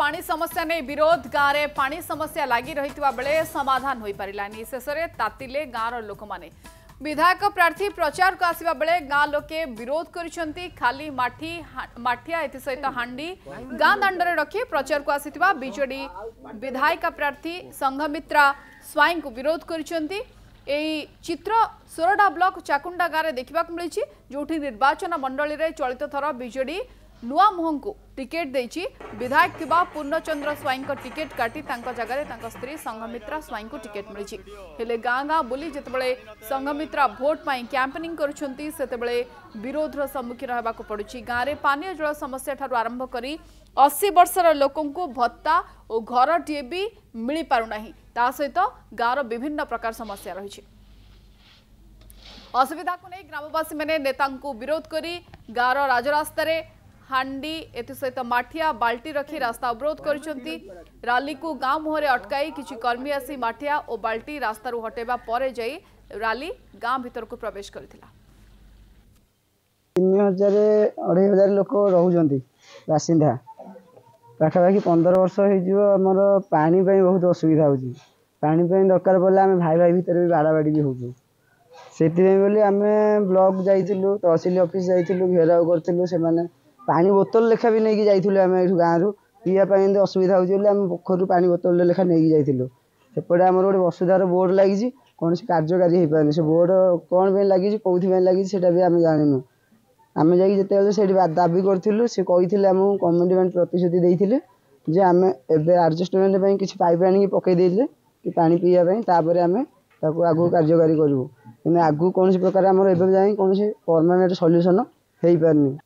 पानी समस्या नहीं विरोध गाँव में पानी समस्या लगी रही बेले समाधान हो पारानी शेष में तातिले गाँवर लोक मैंने विधायक प्रार्थी प्रचार को आसवा बेले गाँ लोके विरोध करिसेंती खाली माठिया सहित हांडी गाँ दांडे रखी प्रचार को आसीथिबा बीजेडी विधायक प्रार्थी संघमित्रा स्वाई को विरोध करिसेंती एई चित्र सोरडा ब्लॉक चाकुंडा गाँव में देखा मिली जो निर्वाचन मंडल में चलित थर बीजेडी नुआ मुह को टिकेट देछि विधायक थिबा पूर्णचंद्र स्वाई टिकेट काटी जगह स्त्री संघमित्रा स्वाई को टिकेट मिली हेले गाँ गाँ बुली जितेबाला संघमित्रा भोट पाई कैंपेनिंग करुछंती सेतेबाला विरोधर सम्मुखीन होबाक पड़ुछि। गाँव में पानीय जल समस्या ठारू आरंभ करी 80 वर्षर लोकंकु भत्ता और घरटीए भी मिल पारुना ता सहित गाँवर विभिन्न प्रकार समस्या रही असुविधा को नहीं ग्रामवासी मैंने नेता विरोध करी गाँवर राजरास्त हांडी एत सहित माठिया बाल्टी रखी रास्ता अवरोध करिसेंती राली को गाँव मुहरे अटकाई किछि कर्मी आसी माठिया और बाल्टी रास्ता हटेबा परे जाई राली गाँव भीतर को प्रवेश करथिला। 3000-2500 लोक रहउजंती बासिंदा पाखापाखि 15 वर्ष होमर पानी बहुत असुविधा होची पानी दरकार पड़े आम भाई भाई भितर भी बाड़ाबाड़ी भी होचु से आम ब्लॉक जाइलु तहसिल ऑफिस जाइलु घेराव करूँ से पानी बोतल लेखा भी नहीं जाइलु आम यू गाँव पीवाई असुविधा होम पोखर पानी बोतल लेखा नहीं जाइलु सेपटे आम गोटे वसुधार बोर्ड लगी कौन से कार्यकारी हो पारे से बोर्ड कौन लगी कौन लगी भी आम जानू आम जाते दाबी करूँ से कही आमको कमिटमेंट प्रतिश्रुति देते जे आम एवं आडजस्टमेंट किसी पाइप आनिक पकईदे कि पा पीवाई आम आगू कार्यकारी करूँ कि आगू कौन प्रकार आम एवं जाए कौन परमानेंट सल्यूशन हो पारनी।